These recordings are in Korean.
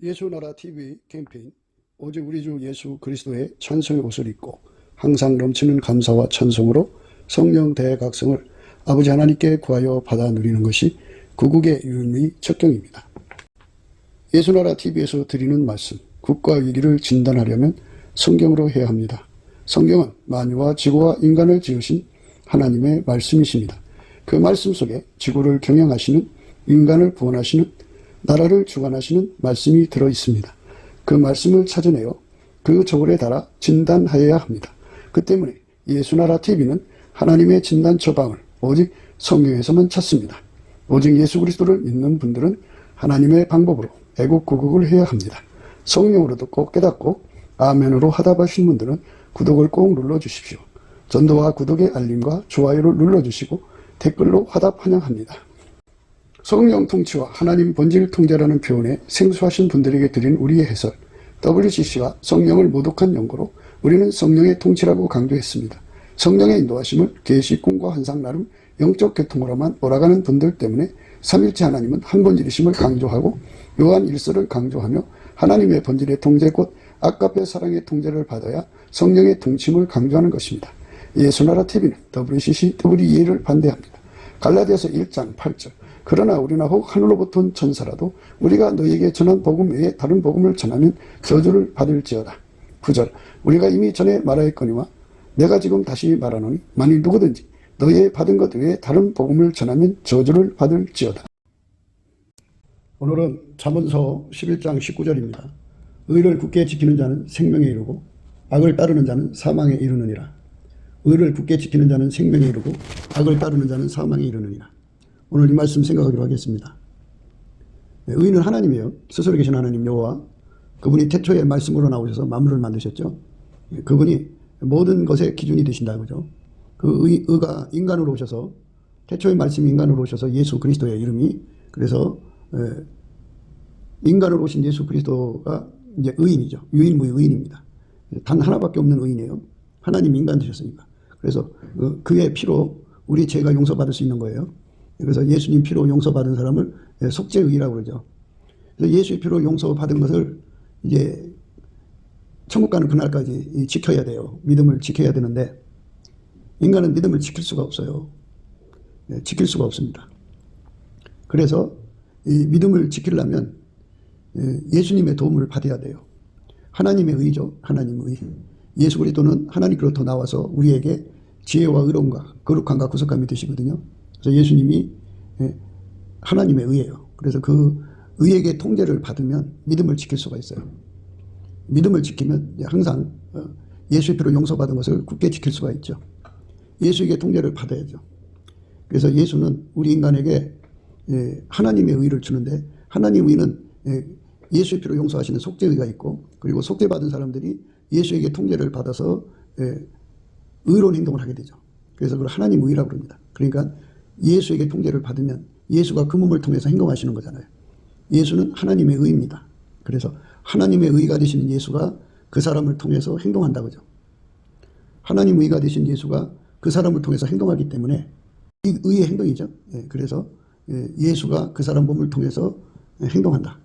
예수나라 TV 캠페인 오직 우리 주 예수 그리스도의 찬송의 옷을 입고 항상 넘치는 감사와 찬송으로 성령 대각성을 아버지 하나님께 구하여 받아 누리는 것이 구국의 유일무이 척경입니다. 예수나라 TV에서 드리는 말씀, 국가 위기를 진단하려면 성경으로 해야 합니다. 성경은 만유와 지구와 인간을 지으신 하나님의 말씀이십니다. 그 말씀 속에 지구를 경영하시는, 인간을 구원하시는, 나라를 주관하시는 말씀이 들어있습니다. 그 말씀을 찾아내어 그 저울에 달아 진단하여야 합니다. 그 때문에 예수나라 TV는 하나님의 진단 처방을 오직 성경에서만 찾습니다. 오직 예수 그리스도를 믿는 분들은 하나님의 방법으로 애국구국을 해야 합니다. 성령으로 듣고 깨닫고 아멘으로 화답하신 분들은 구독을 꼭 눌러주십시오. 전도와 구독의 알림과 좋아요를 눌러주시고 댓글로 화답 환영합니다. 성령 통치와 하나님 본질 통제라는 표현에 생소하신 분들에게 드린 우리의 해설, WCC가 성령을 모독한 연고로 우리는 성령의 통치라고 강조했습니다. 성령의 인도하심을 계시, 꿈과 환상 나름 영적 계통으로만 몰아가는 분들 때문에 삼일체 하나님은 한 본질이심을 강조하고 요한 1서를 강조하며 하나님의 본질의 통제 곧 아까페 사랑의 통제를 받아야 성령의 통치임을 강조하는 것입니다. 예수나라 TV는 WCC, WEA를 반대합니다. 갈라디아서 1장 8절 그러나 우리나 혹 하늘로부터 온 천사라도 우리가 너희에게 전한 복음 외에 다른 복음을 전하면 저주를 받을지어다. 9절 우리가 이미 전에 말하였거니와 내가 지금 다시 말하노니 만일 누구든지 너희의 받은 것 외에 다른 복음을 전하면 저주를 받을지어다. 오늘은 잠언서 11장 19절입니다. 의를 굳게 지키는 자는 생명에 이르고 악을 따르는 자는 사망에 이르느니라. 의를 굳게 지키는 자는 생명에 이르고 악을 따르는 자는 사망에 이르느니라. 오늘 이 말씀 생각하기로 하겠습니다. 의는 하나님이에요. 스스로 계신 하나님 여호와. 그분이 태초에 말씀으로 나오셔서 만물을 만드셨죠. 그분이 모든 것의 기준이 되신다 그죠. 그 의가 인간으로 오셔서 태초의 말씀이 인간으로 오셔서 예수 그리스도의 이름이 그래서 인간으로 오신 예수 그리스도가 이제 의인이죠. 유일무이 의인입니다. 단 하나밖에 없는 의인이에요. 하나님 인간 되셨으니까. 그래서 그의 피로 우리 죄가 용서받을 수 있는 거예요. 그래서 예수님 피로 용서받은 사람을 속죄의라고 그러죠. 그래서 예수의 피로 용서받은 것을 이제 천국 가는 그날까지 지켜야 돼요. 믿음을 지켜야 되는데 인간은 믿음을 지킬 수가 없어요. 지킬 수가 없습니다. 그래서 이 믿음을 지키려면 예수님의 도움을 받아야 돼요. 하나님의 의죠. 하나님의 의. 예수 그리스도는 하나님께로부터 나와서 우리에게 지혜와 의로움과 거룩함과 구속함이 되시거든요. 그래서 예수님이 하나님의 의예요. 그래서 그 의에게 통제를 받으면 믿음을 지킬 수가 있어요. 믿음을 지키면 항상 예수의 피로 용서받은 것을 굳게 지킬 수가 있죠. 예수에게 통제를 받아야죠. 그래서 예수는 우리 인간에게 하나님의 의를 주는데 하나님의 의는 예수의 피로 용서하시는 속죄의가 있고 그리고 속죄받은 사람들이 예수에게 통제를 받아서 의로운 행동을 하게 되죠. 그래서 그걸 하나님의 의라고 합니다. 그러니까 예수에게 통제를 받으면 예수가 그 몸을 통해서 행동하시는 거잖아요. 예수는 하나님의 의입니다. 그래서 하나님의 의가 되시는 예수가 그 사람을 통해서 행동한다 그죠. 하나님의 의가 되신 예수가 그 사람을 통해서 행동하기 때문에 이 의의 행동이죠. 그래서 예수가 그 사람 몸을 통해서 행동한다.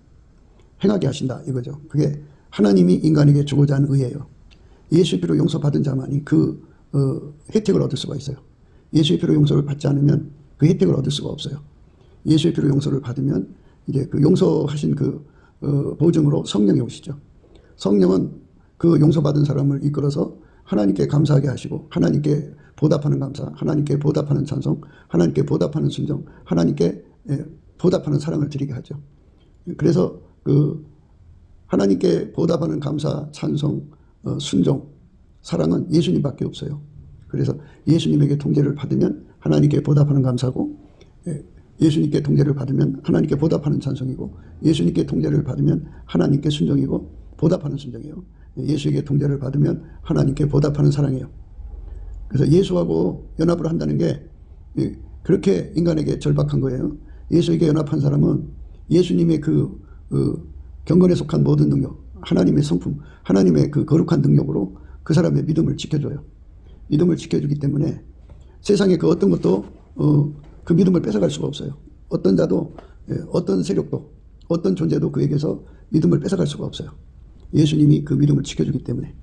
행하게 하신다 이거죠. 그게 하나님이 인간에게 주고자 하는 의예요. 예수의 피로 용서받은 자만이 그 혜택을 얻을 수가 있어요. 예수의 피로 용서를 받지 않으면 그 혜택을 얻을 수가 없어요. 예수의 피로 용서를 받으면 이제 그 용서하신 그 보증으로 성령이 오시죠. 성령은 그 용서받은 사람을 이끌어서 하나님께 감사하게 하시고 하나님께 보답하는 감사, 하나님께 보답하는 찬송, 하나님께 보답하는 순종, 하나님께 보답하는 사랑을 드리게 하죠. 그래서 그 하나님께 보답하는 감사, 찬송, 순종, 사랑은 예수님밖에 없어요. 그래서 예수님에게 통제를 받으면 하나님께 보답하는 감사고 예수님께 통제를 받으면 하나님께 보답하는 찬송이고 예수님께 통제를 받으면 하나님께 순종이고 보답하는 순종이에요. 예수에게 통제를 받으면 하나님께 보답하는 사랑이에요. 그래서 예수하고 연합을 한다는 게 그렇게 인간에게 절박한 거예요. 예수에게 연합한 사람은 예수님의 그 경건에 속한 모든 능력, 하나님의 성품, 하나님의 그 거룩한 능력으로 그 사람의 믿음을 지켜줘요. 믿음을 지켜주기 때문에 세상에 그 어떤 것도 그 믿음을 뺏어갈 수가 없어요. 어떤 자도 어떤 세력도 어떤 존재도 그에게서 믿음을 뺏어갈 수가 없어요. 예수님이 그 믿음을 지켜주기 때문에.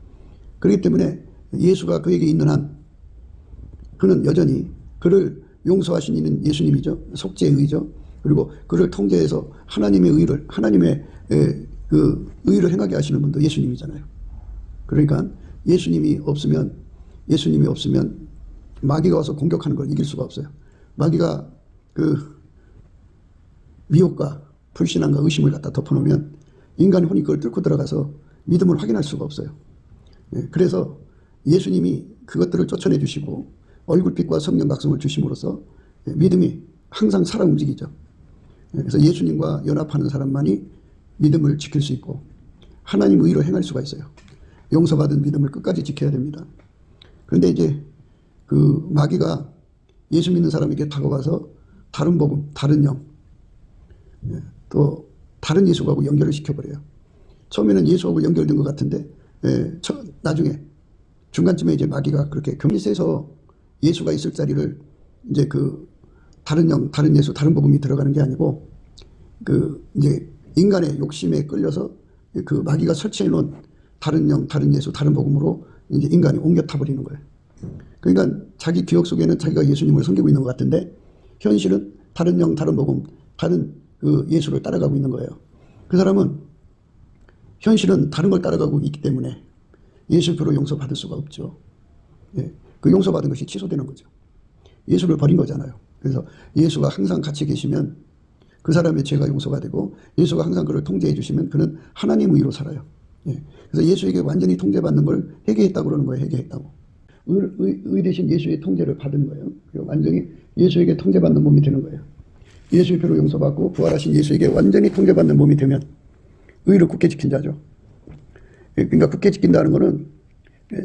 그렇기 때문에 예수가 그에게 있는 한 그는 여전히 그를 용서하신 이는 예수님이죠. 속죄의 의죠. 그리고 그를 통제해서 하나님의 그 의를 행하게 하시는 분도 예수님이잖아요. 그러니까 예수님이 없으면 마귀가 와서 공격하는 걸 이길 수가 없어요. 마귀가 그 미혹과 불신앙과 의심을 갖다 덮어놓으면 인간의 혼이 그걸 뚫고 들어가서 믿음을 확인할 수가 없어요. 그래서 예수님이 그것들을 쫓아내 주시고 얼굴빛과 성령 각성을 주심으로써 믿음이 항상 살아 움직이죠. 그래서 예수님과 연합하는 사람만이 믿음을 지킬 수 있고 하나님 의로 행할 수가 있어요. 용서받은 믿음을 끝까지 지켜야 됩니다. 그런데 이제 그 마귀가 예수 믿는 사람에게 다가가서 다른 복음, 다른 영, 또 다른 예수하고 연결을 시켜버려요. 처음에는 예수하고 연결된 것 같은데 나중에 중간쯤에 이제 마귀가 그렇게 경이 세서 예수가 있을 자리를 이제 그 다른 영, 다른 예수, 다른 복음이 들어가는 게 아니고 그 이제 인간의 욕심에 끌려서 그 마귀가 설치해 놓은 다른 영, 다른 예수, 다른 복음으로 이제 인간이 옮겨 타버리는 거예요. 그러니까 자기 기억 속에는 자기가 예수님을 섬기고 있는 것 같은데 현실은 다른 영, 다른 복음, 다른 그 예수를 따라가고 있는 거예요. 그 사람은 현실은 다른 걸 따라가고 있기 때문에 예수표로 용서받을 수가 없죠. 그 용서받은 것이 취소되는 거죠. 예수를 버린 거잖아요. 그래서 예수가 항상 같이 계시면 그 사람의 죄가 용서가 되고 예수가 항상 그를 통제해 주시면 그는 하나님 의로 살아요. 그래서 예수에게 완전히 통제받는 걸 회개했다고 그러는 거예요. 회개했다고. 의 대신 예수의 통제를 받은 거예요. 그리고 완전히 예수에게 통제받는 몸이 되는 거예요. 예수의 피로 용서받고 부활하신 예수에게 완전히 통제받는 몸이 되면 의를 굳게 지킨 자죠. 그러니까 굳게 지킨다는 것은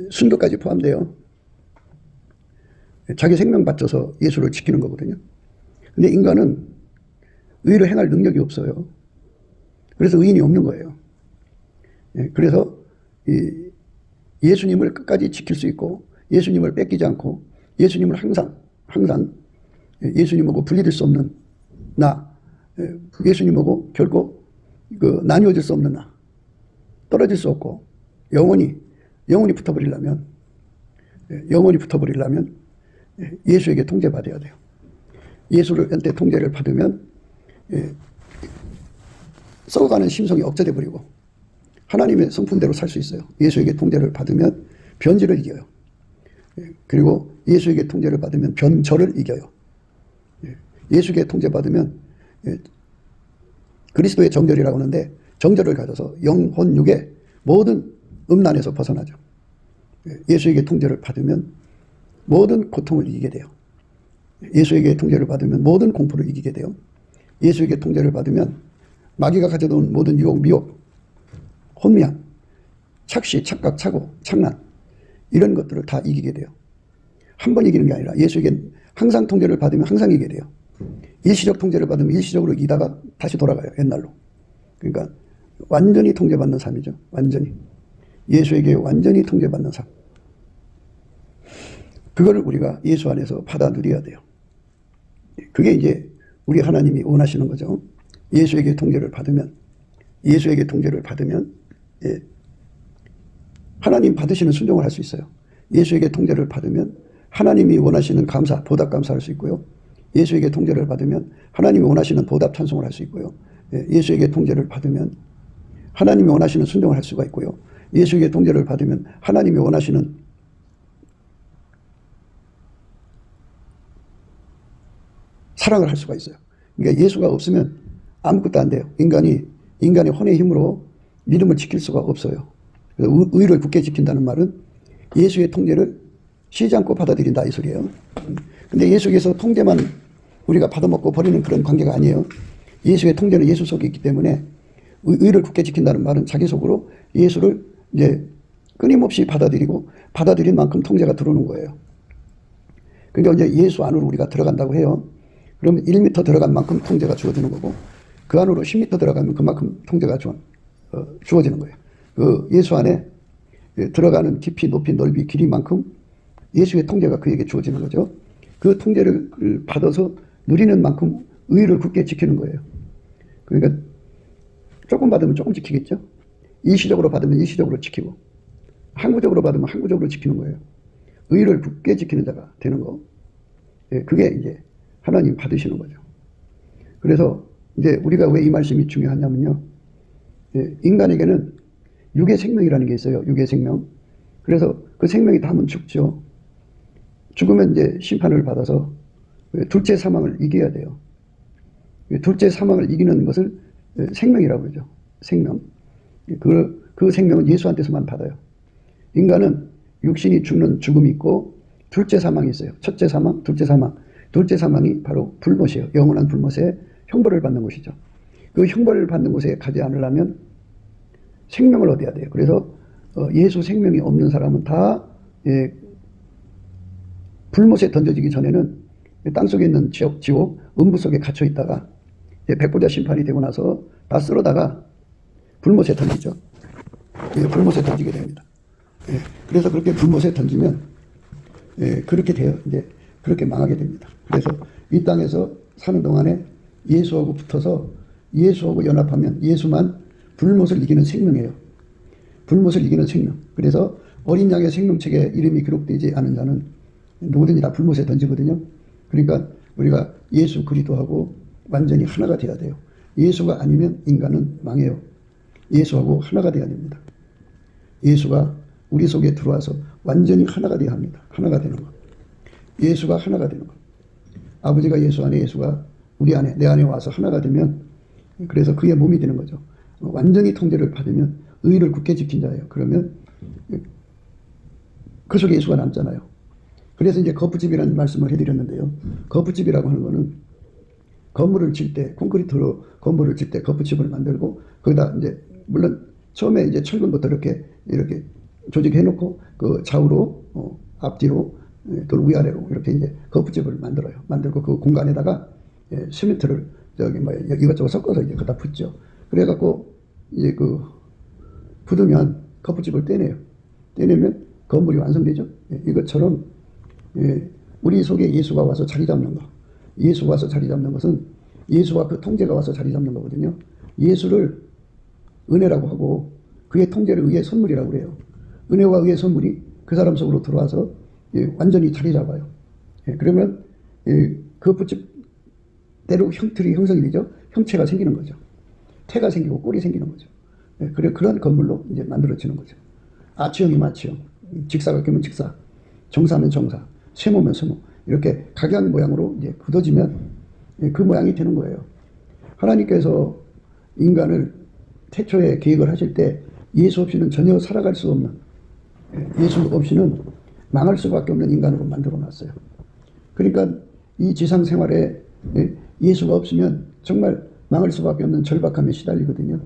순교까지 포함돼요. 자기 생명 바쳐서 예수를 지키는 거거든요. 근데 인간은 의를 행할 능력이 없어요. 그래서 의인이 없는 거예요. 그래서 예수님을 끝까지 지킬 수 있고 예수님을 뺏기지 않고 예수님을 항상 예수님하고 분리될 수 없는 나, 예수님하고 결코 나뉘어질 수 없는 나, 떨어질 수 없고 영원히 붙어버리려면 예수에게 통제받아야 돼요. 예수한테 통제를 받으면 썩어가는 심성이 억제돼 버리고 하나님의 성품대로 살 수 있어요. 예수에게 통제를 받으면 변질을 이겨요. 그리고 예수에게 통제를 받으면 변절을 이겨요. 예수에게 통제받으면 그리스도의 정절이라고 하는데 정절을 가져서 영혼 육의 모든 음란에서 벗어나죠. 예수에게 통제를 받으면 모든 고통을 이기게 돼요. 예수에게 통제를 받으면 모든 공포를 이기게 돼요. 예수에게 통제를 받으면 마귀가 가져온 모든 유혹, 미혹, 혼미함, 착시, 착각, 착오, 착란 이런 것들을 다 이기게 돼요. 한 번 이기는 게 아니라 예수에게 항상 통제를 받으면 항상 이기게 돼요. 일시적 통제를 받으면 일시적으로 이기다가 다시 돌아가요. 옛날로. 그러니까 완전히 통제받는 삶이죠. 완전히. 예수에게 완전히 통제받는 삶. 그거를 우리가 예수 안에서 받아 누려야 돼요. 그게 이제 우리 하나님이 원하시는 거죠. 예수에게 통제를 받으면 하나님 받으시는 순종을 할 수 있어요. 예수에게 통제를 받으면 하나님이 원하시는 감사, 보답 감사할 수 있고요. 예수에게 통제를 받으면 하나님이 원하시는 보답 찬송을 할 수 있고요. 예수에게 통제를 받으면 하나님이 원하시는 순종을 할 수가 있고요. 예수에게 통제를 받으면 하나님이 원하시는 사랑을 할 수가 있어요. 그러니까 예수가 없으면 아무것도 안 돼요. 인간의 혼의 힘으로 믿음을 지킬 수가 없어요. 의를 굳게 지킨다는 말은 예수의 통제를 쉬지 않고 받아들인다 이 소리예요. 근데 예수께서 통제만 우리가 받아먹고 버리는 그런 관계가 아니에요. 예수의 통제는 예수 속에 있기 때문에 의를 굳게 지킨다는 말은 자기 속으로 예수를 이제 끊임없이 받아들이고 받아들인 만큼 통제가 들어오는 거예요. 그러니까 이제 예수 안으로 우리가 들어간다고 해요. 그러면 1m 들어간 만큼 통제가 주어지는 거고 그 안으로 10m 들어가면 그만큼 통제가 주어지는 거예요. 그 예수 안에 들어가는 깊이, 높이, 넓이, 길이만큼 예수의 통제가 그에게 주어지는 거죠. 그 통제를 받아서 누리는 만큼 의를 굳게 지키는 거예요. 그러니까 조금 받으면 조금 지키겠죠. 일시적으로 받으면 일시적으로 지키고, 항구적으로 받으면 항구적으로 지키는 거예요. 의를 굳게 지키는 자가 되는 거. 예, 그게 이제 하나님 받으시는 거죠. 그래서 이제 우리가 왜 이 말씀이 중요하냐면요. 예, 인간에게는 육의 생명이라는 게 있어요. 육의 생명. 그래서 그 생명이 닿으면 죽죠. 죽으면 이제 심판을 받아서 둘째 사망을 이겨야 돼요. 둘째 사망을 이기는 것을 생명이라고 그러죠. 생명. 그 생명은 예수한테서만 받아요. 인간은 육신이 죽는 죽음이 있고 둘째 사망이 있어요. 첫째 사망, 둘째 사망. 둘째 사망이 바로 불못이에요. 영원한 불못에 형벌을 받는 곳이죠. 그 형벌을 받는 곳에 가지 않으려면 생명을 얻어야 돼요. 그래서 예수 생명이 없는 사람은 다 불못에 던져지기 전에는 땅속에 있는 지옥, 음부 속에 갇혀 있다가 백보자 심판이 되고 나서 다 쓸어다가 불못에 던지죠. 불못에 던지게 됩니다. 그래서 그렇게 불못에 던지면 그렇게 돼요. 이제 그렇게 망하게 됩니다. 그래서 이 땅에서 사는 동안에 예수하고 붙어서 예수하고 연합하면 예수만 불못을 이기는 생명이에요. 불못을 이기는 생명. 그래서 어린 양의 생명책에 이름이 기록되지 않은 자는 누구든지 다 불못에 던지거든요. 그러니까 우리가 예수 그리스도하고 완전히 하나가 돼야 돼요. 예수가 아니면 인간은 망해요. 예수하고 하나가 돼야 됩니다. 예수가 우리 속에 들어와서 완전히 하나가 돼야 합니다. 하나가 되는 것. 예수가 하나가 되는 것. 아버지가 예수 안에, 예수가 우리 안에, 내 안에 와서 하나가 되면, 그래서 그의 몸이 되는 거죠. 완전히 통제를 받으면 의를 굳게 지킨 자예요. 그러면 그 속에 예수가 남잖아요. 그래서 이제 거푸집이라는 말씀을 해드렸는데요. 거푸집이라고 하는 거는 건물을 칠 때, 콘크리트로 건물을 칠 때 거푸집을 만들고, 거기다 이제, 물론 처음에 이제 철근부터 이렇게 조직해놓고, 그 좌우로, 앞뒤로, 또 위아래로 이렇게 이제 거푸집을 만들어요. 만들고 그 공간에다가 시멘트를 이것저것 섞어서 이제 갖다 붓죠. 그래갖고 이제 붓으면 거푸집을 떼내요. 떼내면 건물이 완성되죠. 이것처럼 우리 속에 예수가 와서 자리 잡는 거. 예수가 와서 자리 잡는 것은 예수와 그 통제가 와서 자리 잡는 거거든요. 예수를 은혜라고 하고 그의 통제를 의의 선물이라고 그래요. 은혜와 의의 선물이 그 사람 속으로 들어와서 완전히 자리 잡아요. 그러면 그 붓집대로 형틀이 형성이 되죠. 형체가 생기는 거죠. 태가 생기고 꼴이 생기는 거죠. 그런 건물로 이제 만들어지는 거죠. 아치형이면 아치형, 직사각형이면 직사, 정사면 정사, 세모면 세모, 이렇게 각양 모양으로 이제 굳어지면 그 모양이 되는 거예요. 하나님께서 인간을 태초에 계획을 하실 때 예수 없이는 전혀 살아갈 수 없는, 예수 없이는 망할 수밖에 없는 인간으로 만들어 놨어요. 그러니까 이 지상 생활에 예수가 없으면 정말 망할 수밖에 없는 절박함에 시달리거든요.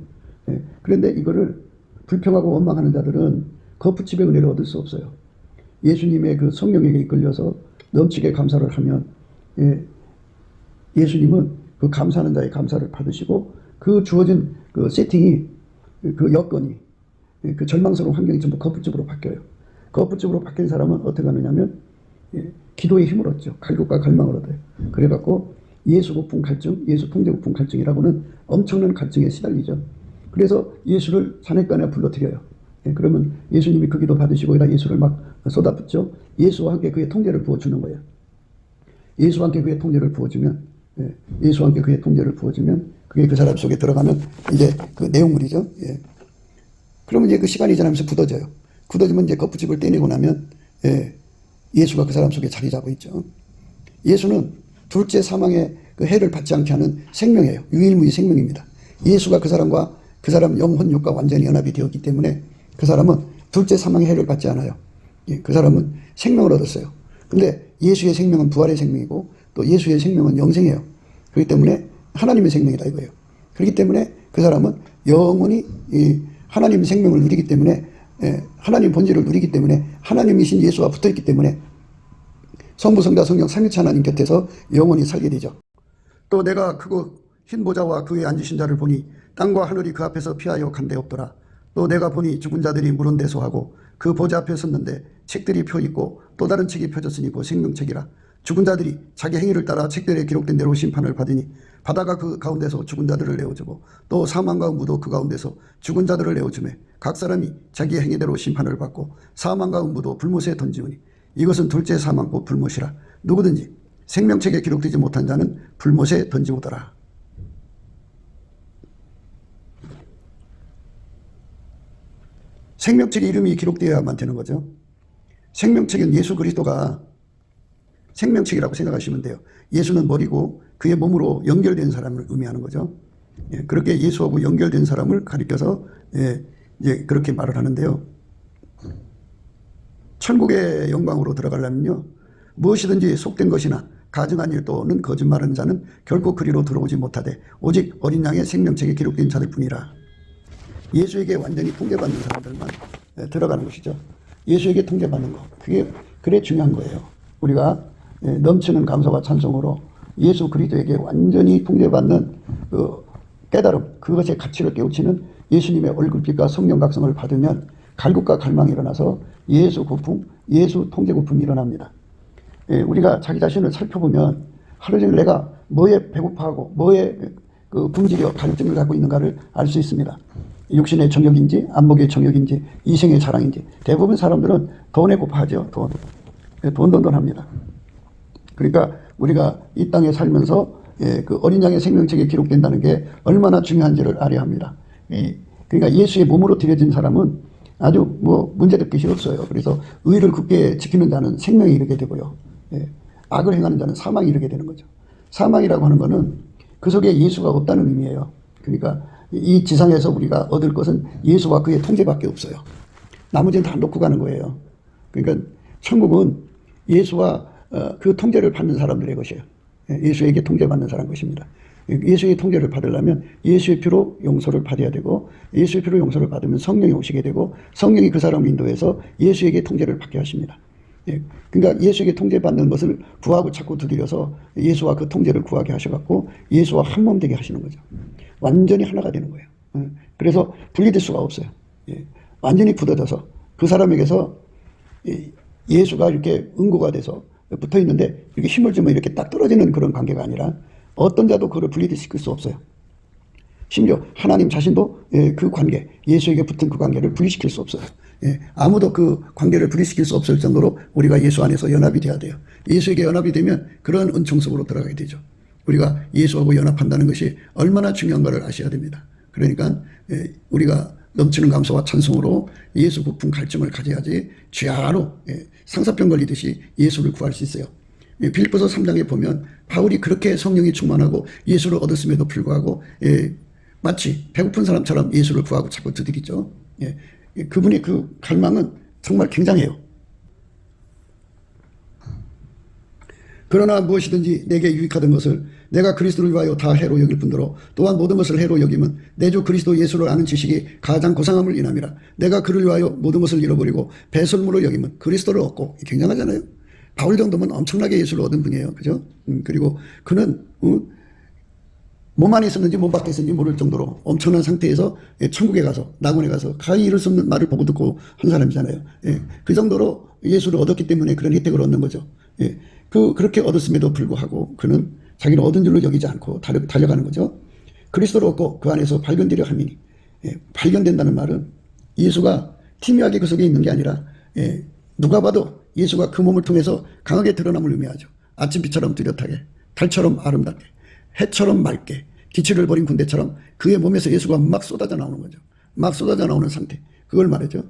그런데 이거를 불평하고 원망하는 자들은 거푸집의 은혜를 얻을 수 없어요. 예수님의 그 성령에게 이끌려서 넘치게 감사를 하면 예수님은 그 감사하는 자의 감사를 받으시고 그 주어진 그 세팅이, 그 여건이, 그 절망스러운 환경이 전부 거푸집으로 바뀌어요. 거푸집으로 바뀐 사람은 어떻게 하느냐면 기도의 힘을 얻죠. 갈급과 갈망을 얻어요. 그래갖고 예수 고품 갈증, 예수 통제 고품 갈증이라고는 엄청난 갈증에 시달리죠. 그래서 예수를 산에간에 불러들여요. 그러면 예수님이 그 기도 받으시고 여기다 예수를 막 쏟아붓죠. 예수와 함께 그의 통제를 부어주는 거예요. 예수와 함께 그의 통제를 부어주면, 예수와 함께 그의 통제를 부어주면 그게 그 사람 속에 들어가면 이제 그 내용물이죠. 그러면 이제 그 시간이 지나면서 굳어져요. 굳어지면 이제 거푸집을 떼내고 나면 예수가 그 사람 속에 자리 잡아 있죠. 예수는 둘째 사망의 그 해를 받지 않게 하는 생명이에요. 유일무이 생명입니다. 예수가 그 사람과 그 사람 영혼 육과 완전히 연합이 되었기 때문에 그 사람은 둘째 사망의 해를 받지 않아요. 그 사람은 생명을 얻었어요. 근데 예수의 생명은 부활의 생명이고 또 예수의 생명은 영생이에요. 그렇기 때문에 하나님의 생명이다 이거예요. 그렇기 때문에 그 사람은 영원히 하나님의 생명을 누리기 때문에, 하나님 본질을 누리기 때문에, 하나님이신 예수와 붙어있기 때문에 성부 성자 성령 삼위일체 하나님 곁에서 영원히 살게 되죠. 또 내가 크고 흰 보좌와 그 위에 앉으신 자를 보니 땅과 하늘이 그 앞에서 피하여 간데 없더라. 또 내가 보니 죽은 자들이 물은 대소하고 그 보좌 앞에 섰는데 책들이 펴 있고 또 다른 책이 펴졌으니 그 생명책이라. 죽은 자들이 자기 행위를 따라 책들에 기록된 대로 심판을 받으니 바다가 그 가운데서 죽은 자들을 내어주고 또 사망과 음부도 그 가운데서 죽은 자들을 내어주매 각 사람이 자기의 행위대로 심판을 받고 사망과 음부도 불못에 던지우니 이것은 둘째 사망 곧 불못이라. 누구든지 생명책에 기록되지 못한 자는 불못에 던지우더라. 생명책에 이름이 기록되어야만 되는 거죠. 생명책은 예수 그리스도가 생명책이라고 생각하시면 돼요. 예수는 머리고 그의 몸으로 연결된 사람을 의미하는 거죠. 예, 그렇게 예수하고 연결된 사람을 가리켜서 이제 그렇게 말을 하는데요. 천국의 영광으로 들어가려면요, 무엇이든지 속된 것이나 가증한 일 또는 거짓말하는 자는 결코 그리로 들어오지 못하되 오직 어린 양의 생명책에 기록된 자들뿐이라. 예수에게 완전히 통제받는 사람들만 들어가는 것이죠. 예수에게 통제받는 것, 그래 중요한 거예요. 우리가 넘치는 감사와 찬송으로 예수 그리스도에게 완전히 통제받는 그 깨달음, 그것의 가치를 깨우치는 예수님의 얼굴빛과 성령 각성을 받으면 갈급과 갈망이 일어나서 예수 고품, 예수 통제 고품이 일어납니다. 우리가 자기 자신을 살펴보면 하루 종일 내가 뭐에 배고파하고 뭐에 그 굶주려 갈증을 갖고 있는가를 알 수 있습니다. 육신의 정욕인지 안목의 정욕인지 이생의 자랑인지. 대부분 사람들은 돈에 고파하죠. 돈 합니다. 그러니까 우리가 이 땅에 살면서 그 어린 양의 생명책에 기록된다는 게 얼마나 중요한지를 알아야 합니다. 그러니까 예수의 몸으로 들여진 사람은 아주 뭐 문제될 것이 없어요. 그래서 의를 굳게 지키는 자는 생명에 이르게 되고요. 악을 행하는 자는 사망에 이르게 되는 거죠. 사망이라고 하는 거는 그 속에 예수가 없다는 의미예요. 그러니까 이 지상에서 우리가 얻을 것은 예수와 그의 통제밖에 없어요. 나머지는 다 놓고 가는 거예요. 그러니까 천국은 예수와 그 통제를 받는 사람들의 것이에요. 예수에게 통제받는 사람 것입니다. 예수의 통제를 받으려면 예수의 피로 용서를 받아야 되고 예수의 피로 용서를 받으면 성령이 오시게 되고 성령이 그 사람을 인도해서 예수에게 통제를 받게 하십니다. 그러니까 예수에게 통제받는 것을 구하고 자꾸 두드려서 예수와 그 통제를 구하게 하셔갖고 예수와 한 몸 되게 하시는 거죠. 완전히 하나가 되는 거예요. 그래서 분리될 수가 없어요. 완전히 굳어져서 그 사람에게서 예수가 이렇게 응고가 돼서 붙어 있는데 이렇게 힘을 주면 이렇게 딱 떨어지는 그런 관계가 아니라 어떤 자도 그걸 분리시킬 수 없어요. 심지어 하나님 자신도 그 관계, 예수에게 붙은 그 관계를 분리시킬 수 없어요. 아무도 그 관계를 분리시킬 수 없을 정도로 우리가 예수 안에서 연합이 돼야 돼요. 예수에게 연합이 되면 그런 은총 속으로 들어가게 되죠. 우리가 예수하고 연합한다는 것이 얼마나 중요한가를 아셔야 됩니다. 그러니까 우리가 넘치는 감사와 찬송으로 예수 부품 갈증을 가져야지 죄아로 상사병 걸리듯이 예수를 구할 수 있어요. 빌립보서 3장에 보면 바울이 그렇게 성령이 충만하고 예수를 얻었음에도 불구하고 마치 배고픈 사람처럼 예수를 구하고 자꾸 두드리죠. 그분의 그 갈망은 정말 굉장해요. 그러나 무엇이든지 내게 유익하던 것을 내가 그리스도를 위하여 다 해로 여길 뿐더러 또한 모든 것을 해로 여김은 내 주 그리스도 예수를 아는 지식이 가장 고상함을 인함이라. 내가 그를 위하여 모든 것을 잃어버리고 배설물을 여김은 그리스도를 얻고. 굉장하잖아요. 바울 정도면 엄청나게 예수를 얻은 분이에요. 그죠? 그리고 그는 몸 안에 있었는지 몸 밖에 있었는지 모를 정도로 엄청난 상태에서 천국에 가서 낙원에 가서 가히 이룰 수 없는 말을 보고 듣고 한 사람이잖아요. 그 정도로 예수를 얻었기 때문에 그런 혜택을 얻는 거죠. 그렇게 얻었음에도 불구하고 그는 자기는 얻은 줄로 여기지 않고 달려가는 거죠. 그리스도를 얻고 그 안에서 발견되려 함이니. 발견된다는 말은 예수가 티미하게 그 속에 있는 게 아니라 누가 봐도 예수가 그 몸을 통해서 강하게 드러남을 의미하죠. 아침빛처럼 뚜렷하게, 달처럼 아름답게, 해처럼 맑게, 기치를 버린 군대처럼 그의 몸에서 예수가 막 쏟아져 나오는 거죠. 막 쏟아져 나오는 상태. 그걸 말하죠.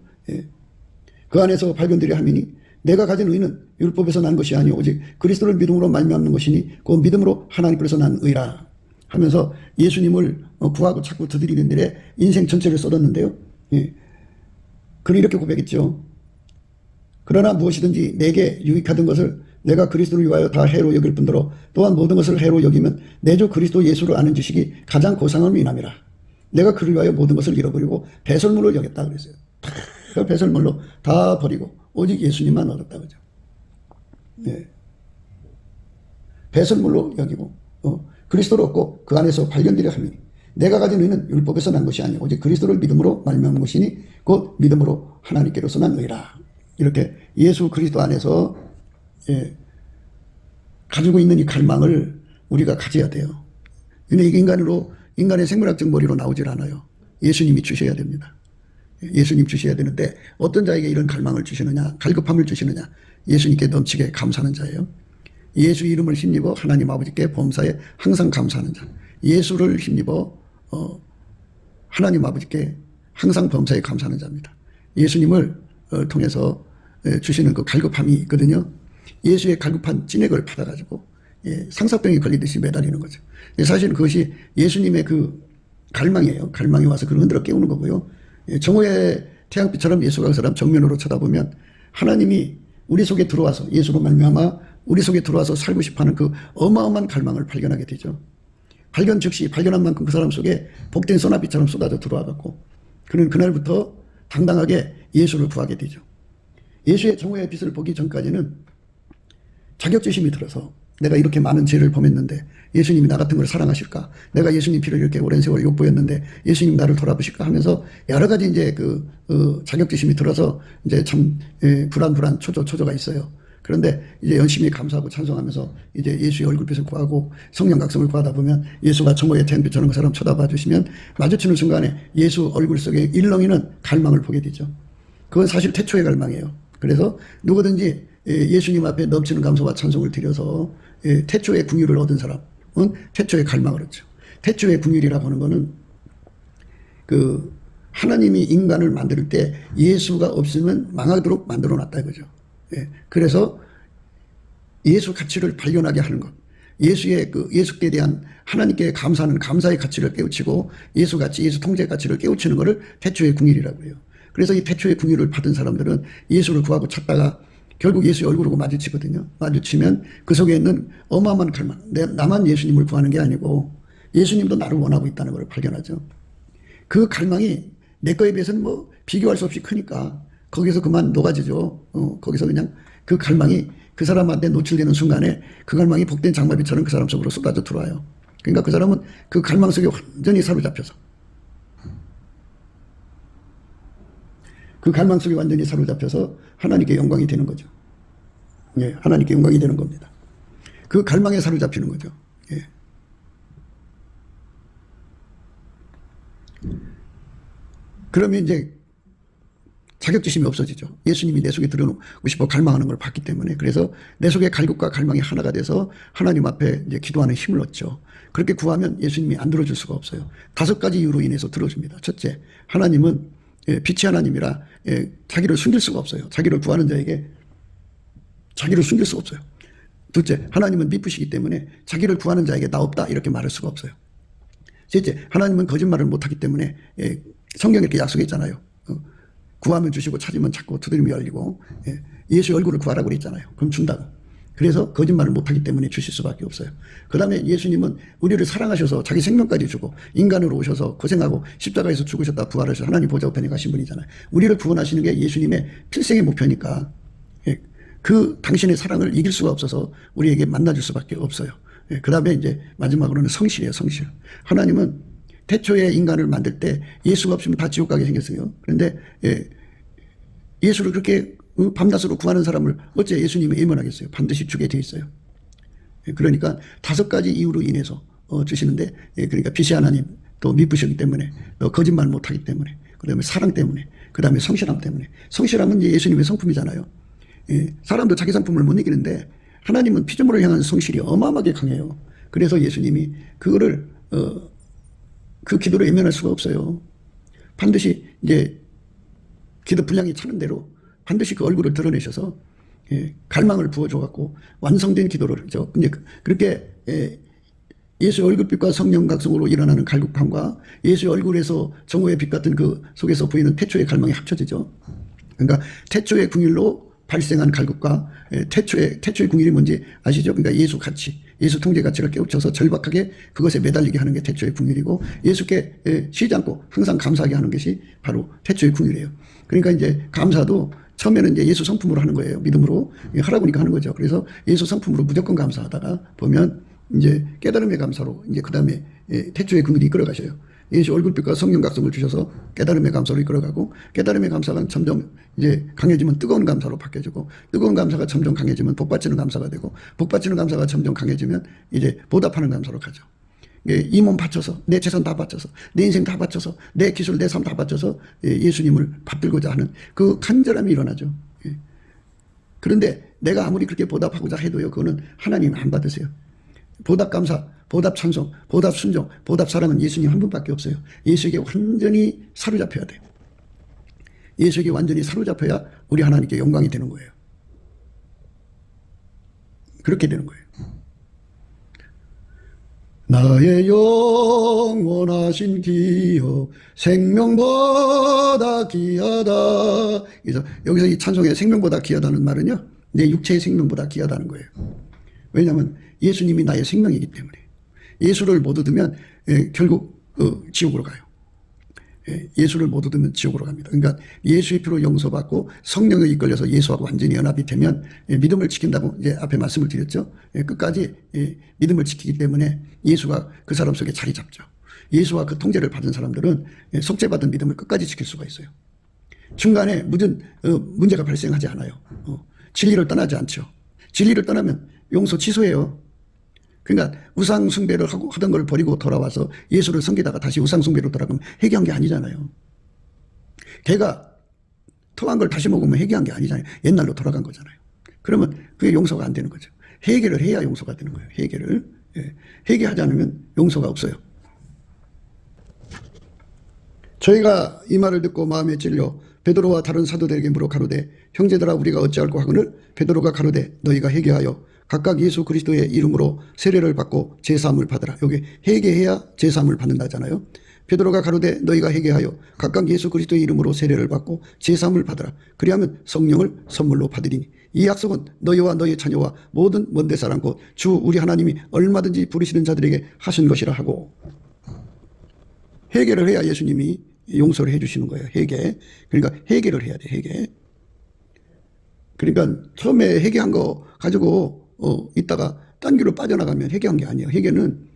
그 안에서 발견되려 함이니 내가 가진 의는 율법에서 난 것이 아니오 오직 그리스도를 믿음으로 말미암는 것이니 그 믿음으로 하나님께서 난 의라 하면서 예수님을 구하고 자꾸 두드리는 일에 인생 전체를 쏟았는데요. 그는 이렇게 고백했죠. 그러나 무엇이든지 내게 유익하던 것을 내가 그리스도를 위하여 다 해로 여길 뿐더러 또한 모든 것을 해로 여기면 내 주 그리스도 예수를 아는 지식이 가장 고상함을 인함이라. 내가 그를 위하여 모든 것을 잃어버리고 배설물을 여겼다 그랬어요. 다 배설물로 다 버리고 오직 예수님만 얻었다 그죠. 배설물로 여기고 그리스도를 얻고 그 안에서 발견되려 함이니 내가 가진 의는 율법에서 난 것이 아니오 오직 그리스도를 믿음으로 말미암은 것이니 곧 믿음으로 하나님께로서 난 의라. 이렇게 예수 그리스도 안에서 가지고 있는 이 갈망을 우리가 가져야 돼요. 근데 이게 인간의 생물학적 머리로 나오질 않아요. 예수님이 주셔야 됩니다. 예수님 주셔야 되는데 어떤 자에게 이런 갈망을 주시느냐, 갈급함을 주시느냐, 예수님께 넘치게 감사하는 자예요. 예수 이름을 힘입어 하나님 아버지께 범사에 항상 감사하는 자. 예수를 힘입어 하나님 아버지께 항상 범사에 감사하는 자입니다. 예수님을 통해서 주시는 그 갈급함이 있거든요. 예수의 갈급한 찐액을 받아가지고 상사병이 걸리듯이 매달리는 거죠. 사실은 그것이 예수님의 그 갈망이에요. 갈망이 와서 그를 흔들어 깨우는 거고요. 정오의 태양빛처럼 예수가 그 사람 정면으로 쳐다보면 하나님이 우리 속에 들어와서 예수로 말미암아 우리 속에 들어와서 살고 싶어하는 그 어마어마한 갈망을 발견하게 되죠. 발견 즉시 발견한 만큼 그 사람 속에 복된 소나비처럼 쏟아져 들어와갖고 그는 그날부터 당당하게 예수를 구하게 되죠. 예수의 정오의 빛을 보기 전까지는 자격지심이 들어서 내가 이렇게 많은 죄를 범했는데 예수님이 나 같은 걸 사랑하실까? 내가 예수님 피를 이렇게 오랜 세월 욕보였는데 예수님 나를 돌아보실까? 하면서 여러 가지 이제 자격지심이 들어서 이제 참 불안 초조가 있어요. 그런데 이제 열심히 감사하고 찬송하면서 이제 예수의 얼굴빛을 구하고 성령 각성을 구하다 보면 예수가 정오의 태양빛처럼 그 사람 쳐다봐 주시면 마주치는 순간에 예수 얼굴 속에 일렁이는 갈망을 보게 되죠. 그건 사실 태초의 갈망이에요. 그래서 누구든지 예수님 앞에 넘치는 감사와 찬송을 드려서 태초의 궁유를 얻은 사람은 태초의 갈망을 얻죠. 태초의 궁유이라고 하는 거는 그 하나님이 인간을 만들 때 예수가 없으면 망하도록 만들어 놨다 이거죠. 그래서 예수 가치를 발견하게 하는 것. 예수께 대한 하나님께 감사하는 감사의 가치를 깨우치고 예수 가치, 예수 통제 가치를 깨우치는 것을 태초의 궁일이라고 해요. 그래서 이 태초의 궁일을 받은 사람들은 예수를 구하고 찾다가 결국 예수의 얼굴하고 마주치거든요. 마주치면 그 속에 있는 어마어마한 갈망. 나만 예수님을 구하는 게 아니고 예수님도 나를 원하고 있다는 걸 발견하죠. 그 갈망이 내 거에 비해서는 뭐 비교할 수 없이 크니까 거기서 그만 녹아지죠. 거기서 그냥 그 갈망이 그 사람한테 노출되는 순간에 그 갈망이 복된 장마비처럼 그 사람 속으로 쏟아져 들어와요. 그러니까 그 사람은 그 갈망 속에 완전히 사로잡혀서 그 갈망 속에 완전히 사로잡혀서 하나님께 영광이 되는 거죠. 예, 하나님께 영광이 되는 겁니다. 그 갈망에 사로잡히는 거죠. 예. 그러면 이제 자격지심이 없어지죠. 예수님이 내 속에 들어오고 싶어 갈망하는 걸 봤기 때문에. 그래서 내 속에 갈급과 갈망이 하나가 돼서 하나님 앞에 이제 기도하는 힘을 얻죠. 그렇게 구하면 예수님이 안 들어줄 수가 없어요. 5가지 이유로 인해서 들어줍니다. 첫째, 하나님은 빛이 하나님이라 자기를 숨길 수가 없어요. 자기를 구하는 자에게 자기를 숨길 수가 없어요. 둘째, 하나님은 미쁘시기 때문에 자기를 구하는 자에게 나 없다 이렇게 말할 수가 없어요. 셋째, 하나님은 거짓말을 못하기 때문에 성경에 이렇게 약속했잖아요. 구하면 주시고 찾으면 찾고 두드리면 열리고 예수의 얼굴을 구하라고 그랬잖아요. 그럼 준다고. 그래서 거짓말을 못하기 때문에 주실 수밖에 없어요. 그 다음에 예수님은 우리를 사랑하셔서 자기 생명까지 주고 인간으로 오셔서 고생하고 십자가에서 죽으셨다 부활하셔서 하나님 보좌 우편에 가신 분이잖아요. 우리를 구원하시는 게 예수님의 필생의 목표니까 그 당신의 사랑을 이길 수가 없어서 우리에게 만나줄 수밖에 없어요. 그 다음에 이제 마지막으로는 성실이에요. 성실. 하나님은 태초에 인간을 만들 때 예수가 없으면 다 지옥 가게 생겼어요. 그런데 예수를 그렇게 밤낮으로 구하는 사람을 어째 예수님이 예면하겠어요. 반드시 주게 돼 있어요. 그러니까 5가지 이유로 인해서 주시는데 그러니까 빛이 하나님, 또 미쁘시기 때문에, 또 거짓말 못하기 때문에, 그 다음에 사랑 때문에, 그 다음에 성실함 때문에. 성실함은 이제 예수님의 성품이잖아요. 사람도 자기 성품을 못 이기는데 하나님은 피조물을 향한 성실이 어마어마하게 강해요. 그래서 예수님이 그거를 그 기도를 외면할 수가 없어요. 반드시 이제 기도 분량이 차는 대로 반드시 그 얼굴을 드러내셔서 갈망을 부어줘갖고 완성된 기도를 하죠. 근데 그렇게 예수의 얼굴빛과 성령 각성으로 일어나는 갈급함과 예수의 얼굴에서 정오의 빛 같은 그 속에서 보이는 태초의 갈망이 합쳐지죠. 그러니까 태초의 궁일로 발생한 갈급과 태초의 궁일이 뭔지 아시죠? 그러니까 예수 가치, 예수 통제 가치를 깨우쳐서 절박하게 그것에 매달리게 하는 게 태초의 궁일이고 예수께 쉬지 않고 항상 감사하게 하는 것이 바로 태초의 궁일이에요. 그러니까 이제 감사도 처음에는 이제 예수 성품으로 하는 거예요. 믿음으로 하라고 하니까 하는 거죠. 그래서 예수 성품으로 무조건 감사하다가 보면 이제 깨달음의 감사로 이제 그 다음에 태초의 궁일이 이끌어가셔요. 예수 얼굴빛과 성령 각성을 주셔서 깨달음의 감사로 이끌어가고 깨달음의 감사가 점점 이제 강해지면 뜨거운 감사로 바뀌어지고 뜨거운 감사가 점점 강해지면 복받치는 감사가 되고 복받치는 감사가 점점 강해지면 이제 보답하는 감사로 가죠. 이 몸 바쳐서, 내 재산 다 바쳐서, 내 인생 다 바쳐서, 내 기술, 내 삶 다 바쳐서 예수님을 받들고자 하는 그 간절함이 일어나죠. 그런데 내가 아무리 그렇게 보답하고자 해도요, 그거는 하나님 안 받으세요. 보답 감사, 보답 찬송, 보답 순종, 보답 사랑은 예수님 한 분밖에 없어요. 예수에게 완전히 사로잡혀야 돼요. 예수에게 완전히 사로잡혀야 우리 하나님께 영광이 되는 거예요. 그렇게 되는 거예요. 나의 영원하신 기여 생명보다 귀하다. 그래서 여기서 이 찬송에 생명보다 귀하다는 말은요, 내 육체의 생명보다 귀하다는 거예요. 왜냐하면 예수님이 나의 생명이기 때문에. 예수를 못 얻으면 결국 지옥으로 가요. 예수를 못 얻으면 지옥으로 갑니다. 그러니까 예수의 피로 용서받고 성령에 이끌려서 예수하고 완전히 연합이 되면 믿음을 지킨다고 이제 앞에 말씀을 드렸죠. 끝까지 믿음을 지키기 때문에 예수가 그 사람 속에 자리 잡죠. 예수와 그 통제를 받은 사람들은 속죄받은 믿음을 끝까지 지킬 수가 있어요. 중간에 무슨 문제가 발생하지 않아요. 진리를 떠나지 않죠. 진리를 떠나면 용서 취소해요. 그러니까 우상 숭배를 하던 걸 버리고 돌아와서 예수를 섬기다가 다시 우상 숭배로 돌아가면 회개한 게 아니잖아요. 개가 토한 걸 다시 먹으면 회개한 게 아니잖아요. 옛날로 돌아간 거잖아요. 그러면 그게 용서가 안 되는 거죠. 회개를 해야 용서가 되는 거예요. 회개를. 회개하지 않으면 용서가 없어요. 저희가 이 말을 듣고 마음에 찔려 베드로와 다른 사도들에게 물어 가로되 형제들아 우리가 어찌할꼬 하거늘 베드로가 가로되 너희가 회개하여 각각 예수 그리스도의 이름으로 세례를 받고 제사함을 받으라. 여기 회개해야 제사함을 받는다잖아요. 베드로가 가로되 너희가 회개하여 각각 예수 그리스도의 이름으로 세례를 받고 제사함을 받으라. 그리하면 성령을 선물로 받으리니 이 약속은 너희와 너희 자녀와 모든 먼데 사람 곧 주 우리 하나님이 얼마든지 부르시는 자들에게 하신 것이라 하고. 회개를 해야 예수님이 용서를 해 주시는 거예요. 회개. 그러니까 회개를 해야 돼. 회개. 그러니까 처음에 회개한 거 가지고 있다가 딴 길로 빠져나가면 회개한 게 아니에요. 회개는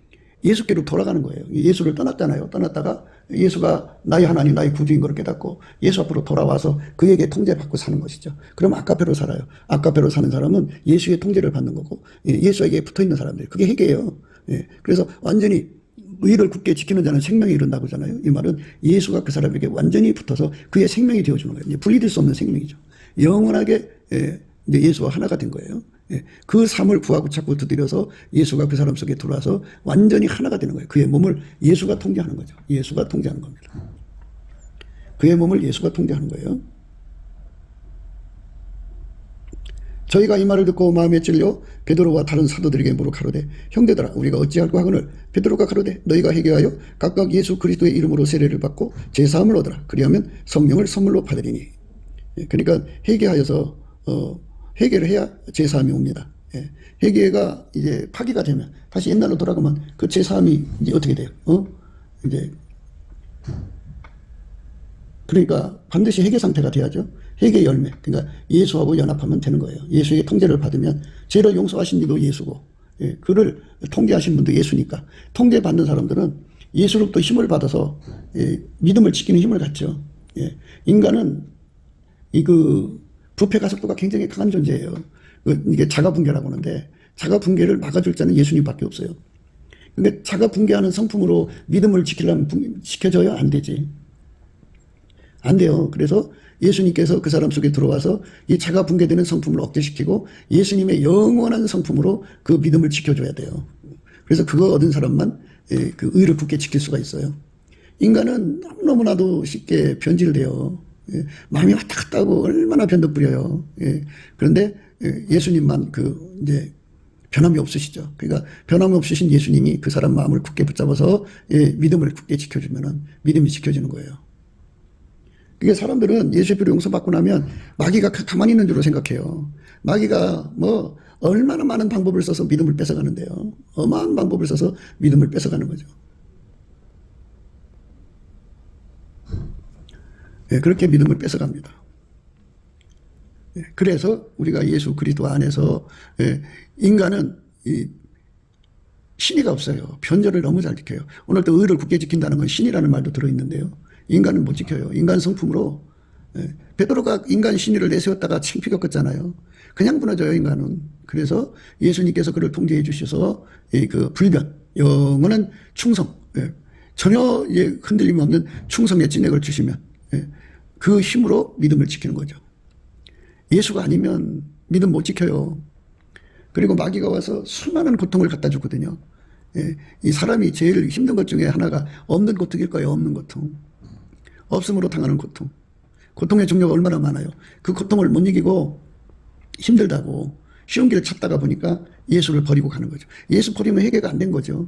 예수께로 돌아가는 거예요. 예수를 떠났잖아요. 떠났다가 예수가 나의 하나님, 나의 구주인 걸 깨닫고 예수 앞으로 돌아와서 그에게 통제받고 사는 것이죠. 그럼 아까페로 살아요. 아까페로 사는 사람은 예수의 통제를 받는 거고 예수에게 붙어있는 사람들. 그게 회개예요. 그래서 완전히 의를 굳게 지키는 자는 생명이 이른다고 하잖아요. 이 말은 예수가 그 사람에게 완전히 붙어서 그의 생명이 되어주는 거예요. 분리될 수 없는 생명이죠. 영원하게 예수와 하나가 된 거예요. 그 삶을 구하고 찾고 두드려서 예수가 그 사람 속에 들어와서 완전히 하나가 되는 거예요. 그의 몸을 예수가 통제하는 거죠. 예수가 통제하는 겁니다. 그의 몸을 예수가 통제하는 거예요. 저희가 이 말을 듣고 마음에 찔려 베드로와 다른 사도들에게 물어 가로되 형제들아 우리가 어찌할꼬 하거늘 베드로가 가로되 너희가 회개하여 각각 예수 그리스도의 이름으로 세례를 받고 제사함을 얻으라. 그리하면 성령을 선물로 받으리니. 그러니까 회개하여서 회개를 해야 제사함이 옵니다. 회개가 이제 파기가 되면 다시 옛날로 돌아가면 그 제사함이 이제 어떻게 돼요? 이제 그러니까 반드시 회개 상태가 돼야죠. 회개 열매. 그러니까 예수하고 연합하면 되는 거예요. 예수의 통제를 받으면 죄를 용서하신 이도 예수고, 그를 통제하신 분도 예수니까 통제받는 사람들은 예수로부터 힘을 받아서 믿음을 지키는 힘을 갖죠. 인간은 그 부패 가속도가 굉장히 강한 존재예요. 이게 자가 붕괴라고 하는데 자가 붕괴를 막아줄 자는 예수님밖에 없어요. 근데 자가 붕괴하는 성품으로 믿음을 지키려면 지켜져야 안 되지. 안 돼요. 그래서 예수님께서 그 사람 속에 들어와서 이 자가 붕괴되는 성품을 억제시키고 예수님의 영원한 성품으로 그 믿음을 지켜줘야 돼요. 그래서 그거 얻은 사람만 그 의를 굳게 지킬 수가 있어요. 인간은 너무나도 쉽게 변질돼요. 마음이 왔다 갔다 하고 얼마나 변덕 부려요. 그런데 예수님만 이제 변함이 없으시죠. 그러니까 변함이 없으신 예수님이 그 사람 마음을 굳게 붙잡아서 믿음을 굳게 지켜주면은 믿음이 지켜지는 거예요. 그게 사람들은 예수의 피로 용서받고 나면 마귀가 가만히 있는 줄로 생각해요. 마귀가 뭐 얼마나 많은 방법을 써서 믿음을 뺏어가는데요. 어마어마한 방법을 써서 믿음을 뺏어가는 거죠. 그렇게 믿음을 뺏어갑니다. 그래서 우리가 예수 그리스도 안에서 인간은 신의가 없어요. 변절을 너무 잘 지켜요. 오늘 또 의를 굳게 지킨다는 건 신이라는 말도 들어있는데요. 인간은 못 지켜요. 인간 성품으로. 베드로가 인간 신의를 내세웠다가 창피가 껐잖아요. 그냥 무너져요, 인간은. 그래서 예수님께서 그를 통제해 주셔서 그 불변, 영원한 충성, 예. 전혀 예, 흔들림 없는 충성의 진액을 주시면 예. 그 힘으로 믿음을 지키는 거죠. 예수가 아니면 믿음 못 지켜요. 그리고 마귀가 와서 수많은 고통을 갖다 주거든요. 예. 이 사람이 제일 힘든 것 중에 하나가 없는 고통일 거예요. 없는 고통. 없음으로 당하는 고통. 고통의 종류가 얼마나 많아요. 그 고통을 못 이기고 힘들다고 쉬운 길을 찾다가 보니까 예수를 버리고 가는 거죠. 예수 버리면 해결가 안 된 거죠.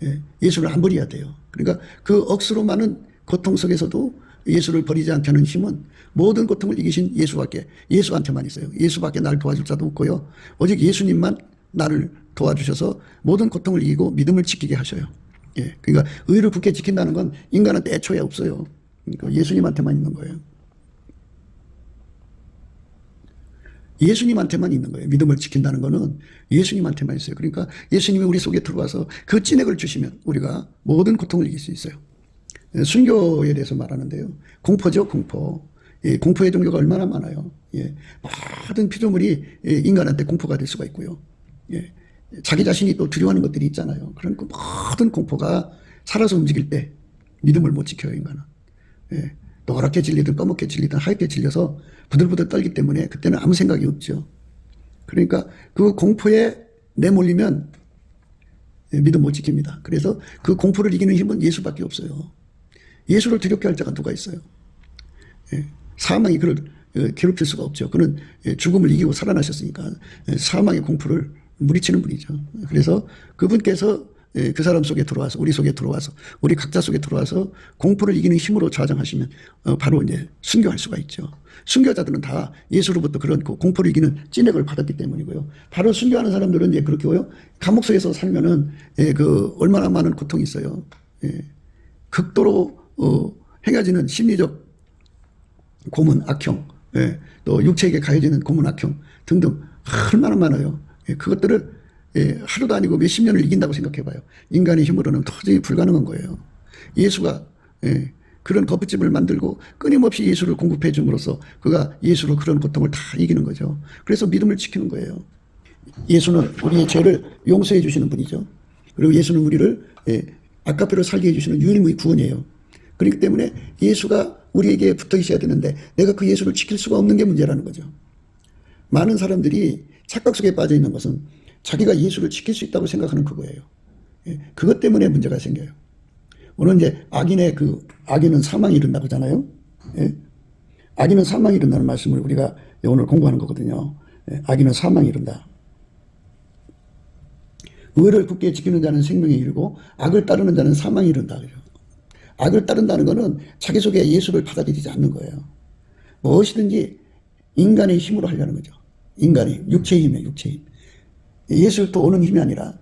예, 예수를 안 버려야 돼요. 그러니까 그 억수로 많은 고통 속에서도 예수를 버리지 않게 하는 힘은 모든 고통을 이기신 예수한테만 있어요. 예수밖에 나를 도와줄 자도 없고요. 오직 예수님만 나를 도와주셔서 모든 고통을 이기고 믿음을 지키게 하셔요. 예, 그러니까 의를 굳게 지킨다는 건 인간한테 애초에 없어요. 그러니까 예수님한테만 있는 거예요. 예수님한테만 있는 거예요. 믿음을 지킨다는 거는 예수님한테만 있어요. 그러니까 예수님이 우리 속에 들어와서 그 진액을 주시면 우리가 모든 고통을 이길 수 있어요. 순교에 대해서 말하는데요. 공포죠, 공포. 예, 공포의 종류가 얼마나 많아요. 예, 모든 피조물이 인간한테 공포가 될 수가 있고요. 예, 자기 자신이 또 두려워하는 것들이 있잖아요. 그런 그 모든 공포가 살아서 움직일 때 믿음을 못 지켜요, 인간은. 예, 노랗게 질리든 검게 질리든 하얗게 질려서 부들부들 떨기 때문에 그때는 아무 생각이 없죠. 그러니까 그 공포에 내몰리면 믿음 못 지킵니다. 그래서 그 공포를 이기는 힘은 예수밖에 없어요. 예수를 두렵게 할 자가 누가 있어요. 사망이 그를 괴롭힐 수가 없죠. 그는 죽음을 이기고 살아나셨으니까 사망의 공포를 무리치는 분이죠. 그래서 그분께서 그 사람 속에 들어와서 우리 속에 들어와서 우리 각자 속에 들어와서 공포를 이기는 힘으로 좌정하시면 바로 이제 순교할 수가 있죠. 순교자들은 다 예수로부터 그런 공포를 이기는 찐액을 받았기 때문이고요. 바로 순교하는 사람들은 이제 그렇게요. 감옥 속에서 살면은 그 얼마나 많은 고통이 있어요. 극도로 행해지는 심리적 고문, 악형, 또 육체에게 가해지는 고문, 악형 등등 얼마나 많아요. 그것들을 하루도 아니고 몇십 년을 이긴다고 생각해봐요. 인간의 힘으로는 도저히 불가능한 거예요. 예수가 그런 거푸집을 만들고 끊임없이 예수를 공급해 줌으로써 그가 예수로 그런 고통을 다 이기는 거죠. 그래서 믿음을 지키는 거예요. 예수는 우리의 죄를 용서해 주시는 분이죠. 그리고 예수는 우리를 아까표로 살게 해주시는 유일무이 구원이에요. 그렇기 때문에 예수가 우리에게 붙어 있어야 되는데 내가 그 예수를 지킬 수가 없는 게 문제라는 거죠. 많은 사람들이 착각 속에 빠져 있는 것은 자기가 예수를 지킬 수 있다고 생각하는 그거예요. 그것 때문에 문제가 생겨요. 오늘 이제 악인은 사망이 이른다고 하잖아요. 악인은 사망이 이른다는 말씀을 우리가 오늘 공부하는 거거든요. 악인은 사망이 이른다. 의를 굳게 지키는 자는 생명이 이르고 악을 따르는 자는 사망이 이른다. 악을 따른다는 것은 자기 속에 예수를 받아들이지 않는 거예요. 무엇이든지 인간의 힘으로 하려는 거죠. 인간의 육체의 힘이에요. 육체의 힘. 예수를 또 오는 힘이 아니라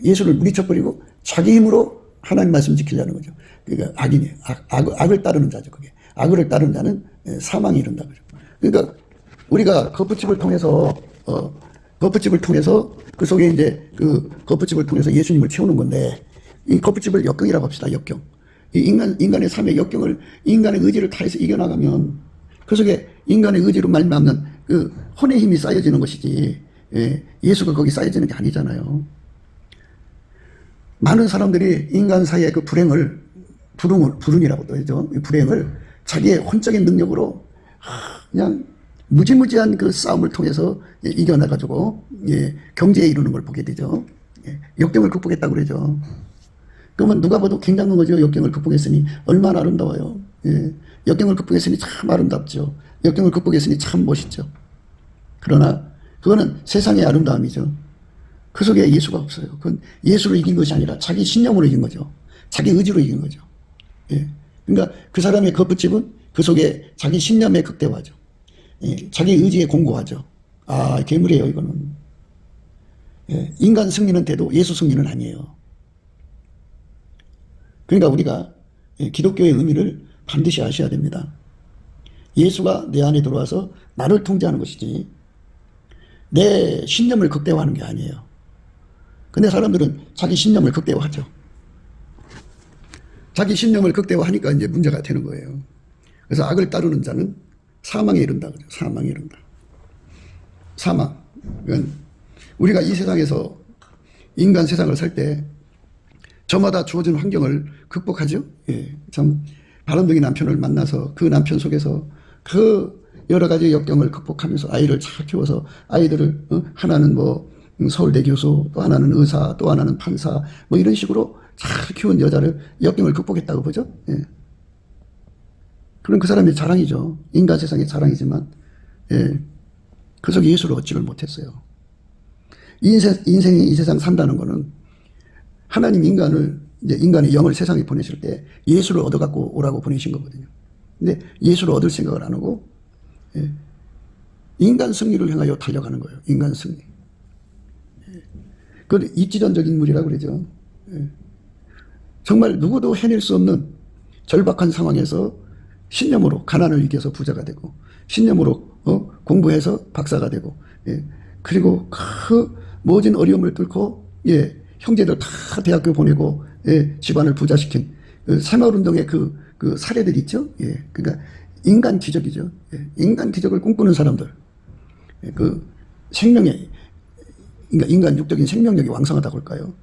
예수를 물리쳐버리고 자기 힘으로 하나님 말씀 지키려는 거죠. 그러니까 악인이에요. 악을 따르는 자죠. 그게. 악을 따르는 자는 사망이 이른다. 그러니까 우리가 거푸집을 통해서 그 속에 이제 그 거푸집을 통해서 예수님을 채우는 건데 이 거푸집을 역경이라고 합시다. 역경. 이 인간의 삶의 역경을 인간의 의지를 다해서 이겨나가면 그 속에 인간의 의지로 말미암는 그 혼의 힘이 쌓여지는 것이지 예수가 거기 쌓여지는 게 아니잖아요. 많은 사람들이 인간 사이의 그 불운이라고도 하죠. 불행을 자기의 혼적인 능력으로 그냥 무지무지한 그 싸움을 통해서 이겨나가지고 경제에 이루는 걸 보게 되죠. 역경을 극복했다고 그러죠. 그러면 누가 봐도 굉장한 거죠. 역경을 극복했으니 얼마나 아름다워요. 역경을 극복했으니 참 아름답죠. 역경을 극복했으니 참 멋있죠. 그러나 그거는 세상의 아름다움이죠. 그 속에 예수가 없어요. 그건 예수로 이긴 것이 아니라 자기 신념으로 이긴 거죠. 자기 의지로 이긴 거죠. 그러니까 그 사람의 거푸집은 그 속에 자기 신념에 극대화죠. 자기 의지에 공고하죠. 아, 괴물이에요, 이거는. 인간 승리는 돼도 예수 승리는 아니에요. 그러니까 우리가 기독교의 의미를 반드시 아셔야 됩니다. 예수가 내 안에 들어와서 나를 통제하는 것이지 내 신념을 극대화하는 게 아니에요. 근데 사람들은 자기 신념을 극대화하죠. 자기 신념을 극대화하니까 이제 문제가 되는 거예요. 그래서 악을 따르는 자는 사망에 이른다. 그죠? 사망에 이른다. 사망. 그러니까 우리가 이 세상에서 인간 세상을 살 때 저마다 주어진 환경을 극복하죠. 예, 참 바람둥이 남편을 만나서 그 남편 속에서 그 여러 가지 역경을 극복하면서 아이를 잘 키워서 아이들을 하나는 뭐 서울대 교수, 또 하나는 의사, 또 하나는 판사, 뭐 이런 식으로 잘 키운 여자를 역경을 극복했다고 보죠. 예. 그럼 그 사람의 자랑이죠. 인간 세상의 자랑이지만, 예. 그 속에 예수를 얻지를 못했어요. 인생이 이 세상 산다는 거는 하나님 이제 인간의 영을 세상에 보내실 때 예수를 얻어갖고 오라고 보내신 거거든요. 근데 예수를 얻을 생각을 안 하고, 예. 인간 승리를 향하여 달려가는 거예요. 인간 승리. 예. 그걸 입지전적 인물이라고 그러죠. 예. 정말 누구도 해낼 수 없는 절박한 상황에서 신념으로 가난을 이겨서 부자가 되고, 신념으로 공부해서 박사가 되고, 예. 그리고 그 모진 어려움을 뚫고, 예. 형제들 다 대학교 보내고, 예. 집안을 부자시킨 새마을운동의 그 사례들 있죠. 예. 그러니까 인간 기적이죠. 예. 인간 기적을 꿈꾸는 사람들, 예. 그 생명의, 그러니까 인간 육적인 생명력이 왕성하다고 할까요?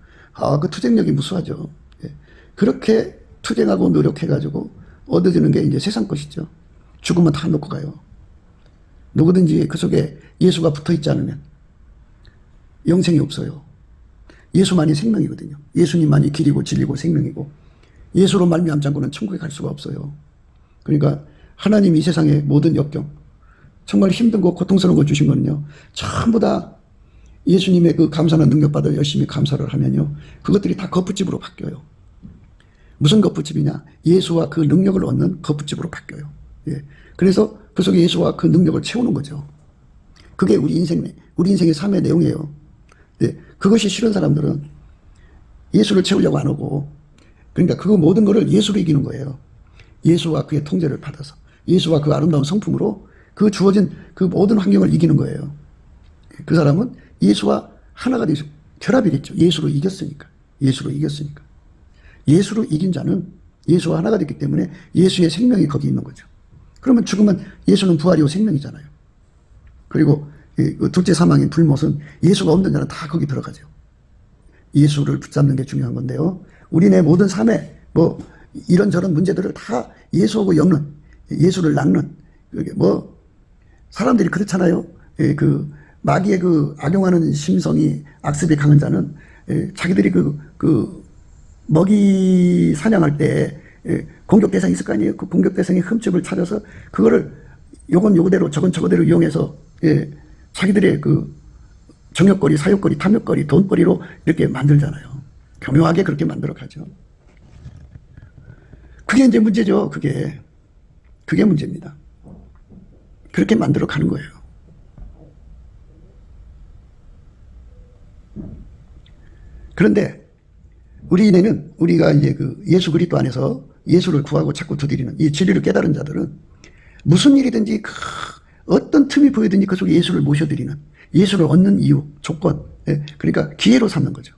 그 투쟁력이 무수하죠. 예. 그렇게 투쟁하고 노력해가지고 얻어지는 게 이제 세상 것이죠. 죽으면 다 놓고 가요. 누구든지 그 속에 예수가 붙어 있지 않으면 영생이 없어요. 예수만이 생명이거든요. 예수님만이 길이고 진리고 생명이고, 예수로 말미암지 않고는 천국에 갈 수가 없어요. 그러니까 하나님 이 세상의 모든 역경, 정말 힘든 거 고통스러운 거 주신 거는요, 전부 다 예수님의 그 감사나 능력받아 열심히 감사를 하면요, 그것들이 다 거푸집으로 바뀌어요. 무슨 거푸집이냐? 예수와 그 능력을 얻는 거푸집으로 바뀌어요. 예. 그래서 그 속에 예수와 그 능력을 채우는 거죠. 그게 우리 인생의 삶의 내용이에요. 예. 그것이 싫은 사람들은 예수를 채우려고 안 하고, 그러니까 그 모든 것을 예수로 이기는 거예요. 예수와 그의 통제를 받아서, 예수와 그 아름다운 성품으로 그 주어진 그 모든 환경을 이기는 거예요. 그 사람은 예수와 하나가 되죠. 결합이 됐죠. 예수로 이겼으니까. 예수로 이겼으니까. 예수로 이긴 자는 예수와 하나가 됐기 때문에 예수의 생명이 거기 있는 거죠. 그러면 죽으면 예수는 부활이고 생명이잖아요. 그리고 둘째 사망인 불못은 예수가 없는 자는 다 거기 들어가죠. 예수를 붙잡는 게 중요한 건데요. 우리네 모든 삶에 뭐 이런저런 문제들을 다 예수하고 엮는, 예수를 낚는, 뭐 사람들이 그렇잖아요. 그 마귀의 그 악용하는 심성이 악습이 강한 자는 자기들이 그 먹이 사냥할 때 공격 대상이 있을 거 아니에요. 그 공격 대상의 흠집을 찾아서 그거를 요건 요거대로 저건 저거대로 이용해서 자기들의 그 정욕거리, 사욕거리, 탐욕거리, 돈거리로 이렇게 만들잖아요. 교묘하게 그렇게 만들어 가죠. 그게 이제 문제죠. 그게 문제입니다. 그렇게 만들어 가는 거예요. 그런데 우리가 이제 그 예수 그리스도 안에서 예수를 구하고 자꾸 두드리는 이 진리를 깨달은 자들은 무슨 일이든지 어떤 틈이 보이든지 그 속에 예수를 모셔드리는, 예수를 얻는 이유, 조건, 그러니까 기회로 삼는 거죠.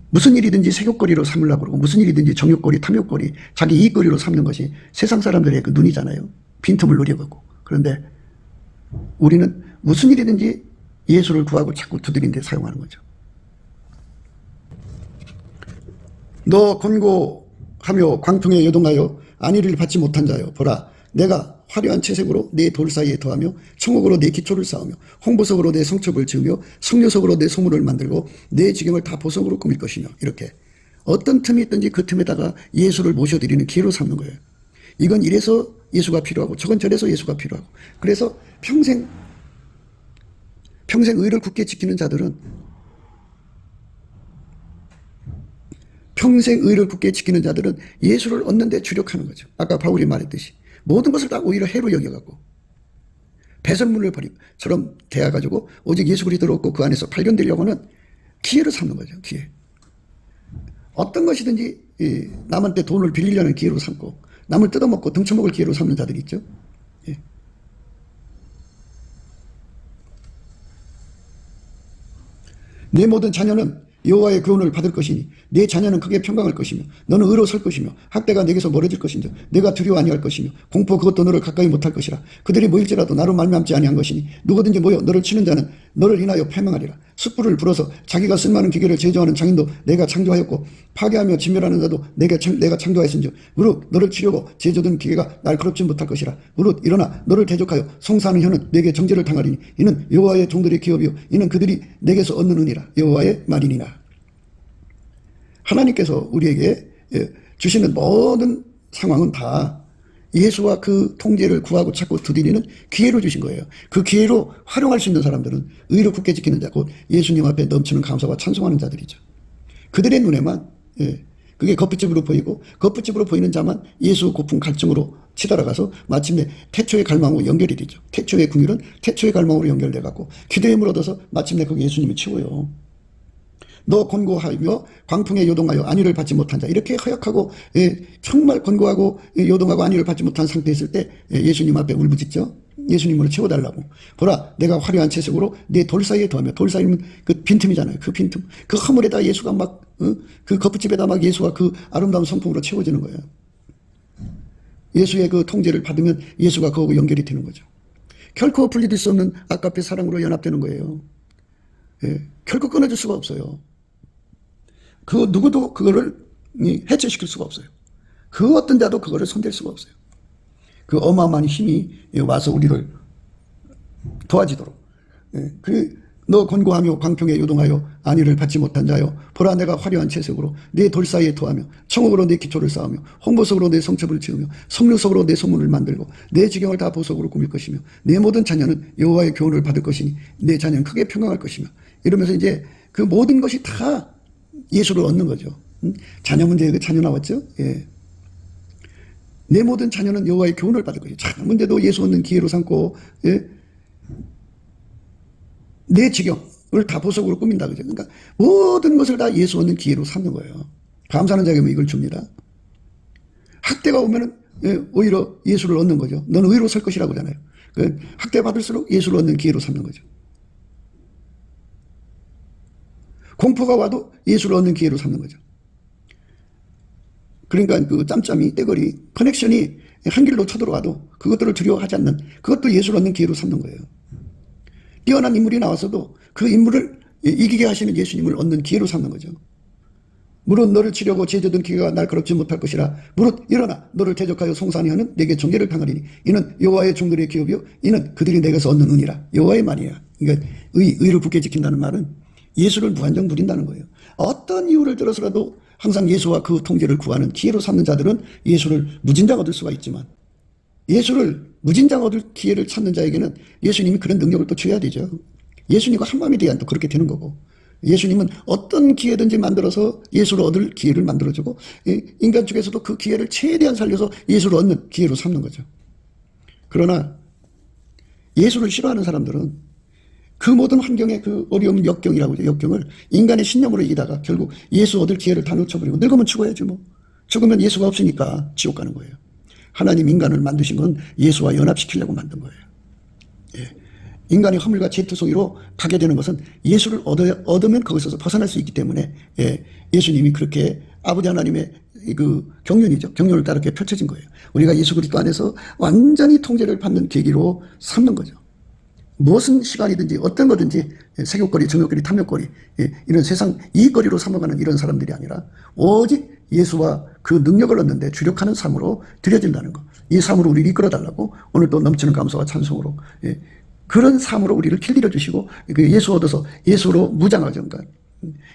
무슨 일이든지 세욕거리로 삼으려고 그러고, 무슨 일이든지 정욕거리, 탐욕거리, 자기 이익거리로 삼는 것이 세상 사람들의 그 눈이잖아요. 빈틈을 노려가고. 그런데 우리는 무슨 일이든지 예수를 구하고 자꾸 두드린 데 사용하는 거죠. 너 곤고하며 광풍에 요동하여 안위를 받지 못한 자여, 보라, 내가 화려한 채색으로 내 돌 사이에 더하며 청옥으로 내 기초를 쌓으며 홍보석으로 내 성첩을 지으며 성료석으로 내 소문을 만들고 내 지경을 다 보석으로 꾸밀 것이며, 이렇게 어떤 틈이 있든지 그 틈에다가 예수를 모셔드리는 기회로 삼는 거예요. 이건 이래서 예수가 필요하고 저건 저래서 예수가 필요하고. 그래서 평생 의를 굳게 지키는 자들은, 평생 의를 굳게 지키는 자들은 예수를 얻는 데 주력하는 거죠. 아까 바울이 말했듯이 모든 것을 다 오히려 해로 여겨갖고 배설물을 버리처럼 대해가지고 오직 예수 그리스도를 얻고 그 안에서 발견되려고 하는 기회를 삼는 거죠. 기회. 어떤 것이든지 남한테 돈을 빌리려는 기회로 삼고, 남을 뜯어먹고 등쳐먹을 기회로 삼는 자들이 있죠. 예. 내 모든 자녀는 여호와의 구원을 받을 것이니 내 자녀는 크게 평강할 것이며 너는 의로 설 것이며 학대가 내게서 멀어질 것인즉 내가 두려워 아니할 것이며 공포 그것도 너를 가까이 못할 것이라. 그들이 모일지라도 나로 말미암지 아니한 것이니 누구든지 모여 너를 치는 자는 너를 인하여 패망하리라. 숯불을 불어서 자기가 쓸만한 기계를 제조하는 장인도 내가 창조하였고 파괴하며 진멸하는 자도 내가 창조하였은즉 무릇 너를 치려고 제조된 기계가 날카롭지 못할 것이라. 무릇 일어나 너를 대적하여 송사하는 혀는 내게 정죄를 당하리니 이는 여호와의 종들의 기업이요 이는 그들이 내게서 얻는 은이라. 여호와의 말이니라. 하나님께서 우리에게 주시는 모든 상황은 다 예수와 그 통제를 구하고 찾고 두드리는 기회로 주신 거예요. 그 기회로 활용할 수 있는 사람들은 의로 굳게 지키는 자, 곧 예수님 앞에 넘치는 감사와 찬송하는 자들이죠. 그들의 눈에만 그게 겉빛으로 보이고 겉빛으로 보이는 자만 예수 고품 갈증으로 치달아가서 마침내 태초의 갈망으로 연결이 되죠. 태초의 궁율은 태초의 갈망으로 연결돼 갖고 기도에 물어둬서 마침내 거기 예수님이 치워요. 너 권고하며 광풍에 요동하여 안위를 받지 못한 자, 이렇게 허약하고 정말 권고하고 요동하고 안위를 받지 못한 상태에 있을 때 예수님 앞에 울부짖죠. 예수님으로 채워달라고. 보라, 내가 화려한 채색으로 내 돌 사이에 더하며, 돌 사이는 그 빈틈이잖아요. 그 빈틈, 그 허물에다 예수가 막 그 거푸집에다 막 예수가 그 아름다운 성품으로 채워지는 거예요. 예수의 그 통제를 받으면 예수가 그하고 연결이 되는 거죠. 결코 분리될 수 없는 아까의 사랑으로 연합되는 거예요. 결코 끊어질 수가 없어요. 그 누구도 그거를 해체시킬 수가 없어요. 그 어떤 자도 그거를 손댈 수가 없어요. 그 어마어마한 힘이 와서 우리를 도와지도록. 너 권고하며 광풍에 요동하여 안위를 받지 못한 자여, 보라 내가 화려한 채색으로 내 돌 사이에 토하며 청옥으로 내 기초를 쌓으며 홍보석으로 내 성첩을 지으며 석류석으로 내 소문을 만들고 내 지경을 다 보석으로 꾸밀 것이며 내 모든 자녀는 여호와의 교훈을 받을 것이니 내 자녀는 크게 평강할 것이며, 이러면서 이제 그 모든 것이 다 예수를 얻는 거죠. 자녀 문제에 그 자녀 나왔죠. 내 모든 자녀는 여호와의 교훈을 받을 것이죠. 자녀 문제도 예수 얻는 기회로 삼고 내 지경을 다 보석으로 꾸민다 그죠. 그러니까 모든 것을 다 예수 얻는 기회로 삼는 거예요. 감사하는 자에게 이걸 줍니다. 학대가 오면은 오히려 예수를 얻는 거죠. 너는 의로 설 것이라고 하잖아요. 학대 받을수록 예수를 얻는 기회로 삼는 거죠. 공포가 와도 예수를 얻는 기회로 삼는 거죠. 그러니까 그 짬짬이, 떼거리, 커넥션이 한 길로 쳐들어와도 그것들을 두려워하지 않는, 그것도 예수를 얻는 기회로 삼는 거예요. 뛰어난 인물이 나왔어도 그 인물을 이기게 하시는 예수님을 얻는 기회로 삼는 거죠. 무릇 너를 치려고 제조된 기계가 날카롭지 못할 것이라. 무릇 일어나 너를 대적하여 송사하니 하는 내게 정죄를 당하리니 이는 여호와의 종들의 기업이요 이는 그들이 내게서 얻는 은이라. 여호와의 말이야. 그러니까 의를 굳게 지킨다는 말은 예수를 무한정 누린다는 거예요. 어떤 이유를 들어서라도 항상 예수와 그 통제를 구하는 기회로 삼는 자들은 예수를 무진장 얻을 수가 있지만, 예수를 무진장 얻을 기회를 찾는 자에게는 예수님이 그런 능력을 또 줘야 되죠. 예수님과 한마음이 돼야 또 그렇게 되는 거고, 예수님은 어떤 기회든지 만들어서 예수를 얻을 기회를 만들어주고, 인간 중에서도 그 기회를 최대한 살려서 예수를 얻는 기회로 삼는 거죠. 그러나 예수를 싫어하는 사람들은 그 모든 환경의 그 어려움, 역경이라고 하죠. 역경을 인간의 신념으로 이기다가 결국 예수 얻을 기회를 다 놓쳐버리고, 늙으면 죽어야지 뭐. 죽으면 예수가 없으니까 지옥 가는 거예요. 하나님 인간을 만드신 건 예수와 연합시키려고 만든 거예요. 인간의 허물과 죄투 속으로 가게 되는 것은 예수를 얻으면 거기서 벗어날 수 있기 때문에 예수님이 그렇게 아버지 하나님의 그 경륜이죠. 경륜을 따라 이렇게 펼쳐진 거예요. 우리가 예수 그리스도 안에서 완전히 통제를 받는 계기로 삼는 거죠. 무슨 시간이든지 어떤 거든지 세욕거리, 정욕거리, 탐욕거리, 이런 세상 이익거리로 삼아가는 이런 사람들이 아니라 오직 예수와 그 능력을 얻는데 주력하는 삶으로 드려진다는 거. 이 삶으로 우리를 이끌어달라고 오늘 또 넘치는 감사와 찬송으로 그런 삶으로 우리를 길들여 주시고, 예수 얻어서 예수로 무장하죠. 그러니까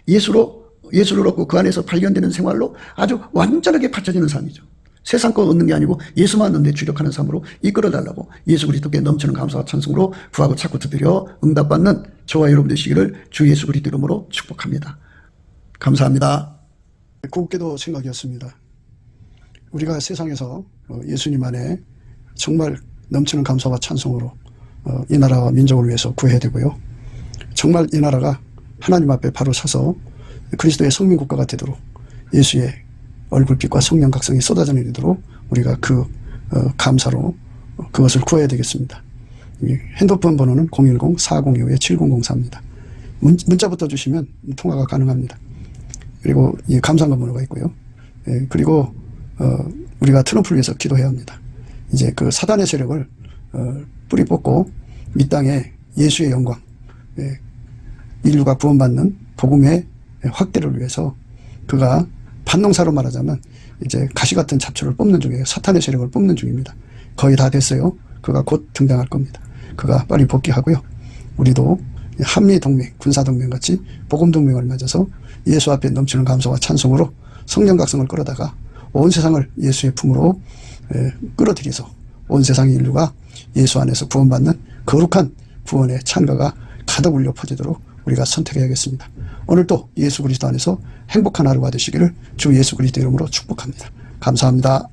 예수를 얻고 그 안에서 발견되는 생활로 아주 완전하게 받쳐지는 삶이죠. 세상 거 얻는 게 아니고 예수만 얻는 데 주력하는 삶으로 이끌어달라고 예수 그리스도께 넘치는 감사와 찬송으로 구하고 찾고 두드려 응답받는 저와 여러분 되시기를 주 예수 그리스도 이름으로 축복합니다. 감사합니다. 곱게도 생각이었습니다. 우리가 세상에서 예수님 안에 정말 넘치는 감사와 찬송으로 이 나라와 민족을 위해서 구해야 되고요. 정말 이 나라가 하나님 앞에 바로 서서 그리스도의 성민국가가 되도록 예수의 얼굴빛과 성령 각성이 쏟아져 내리도록 우리가 그 감사로 그것을 구해야 되겠습니다. 핸드폰 번호는 010-4025-7004입니다. 문자부터 주시면 통화가 가능합니다. 그리고 이 감사한 번호가 있고요. 그리고 우리가 트럼프를 위해서 기도해야 합니다. 이제 그 사단의 세력을 뿌리 뽑고 이 땅에 예수의 영광, 인류가 구원받는 복음의 확대를 위해서 그가 반농사로 말하자면 이제 가시 같은 잡초를 뽑는 중이에요. 사탄의 세력을 뽑는 중입니다. 거의 다 됐어요. 그가 곧 등장할 겁니다. 그가 빨리 복귀하고요. 우리도 한미동맹, 군사동맹 같이 복음동맹을 맺어서 예수 앞에 넘치는 감사와 찬송으로 성령각성을 끌어다가 온 세상을 예수의 품으로 끌어들여서 온 세상의 인류가 예수 안에서 구원받는 거룩한 구원의 찬가가 가득 울려 퍼지도록 우리가 선택해야겠습니다. 오늘도 예수 그리스도 안에서 행복한 하루가 되시기를 주 예수 그리스도 이름으로 축복합니다. 감사합니다.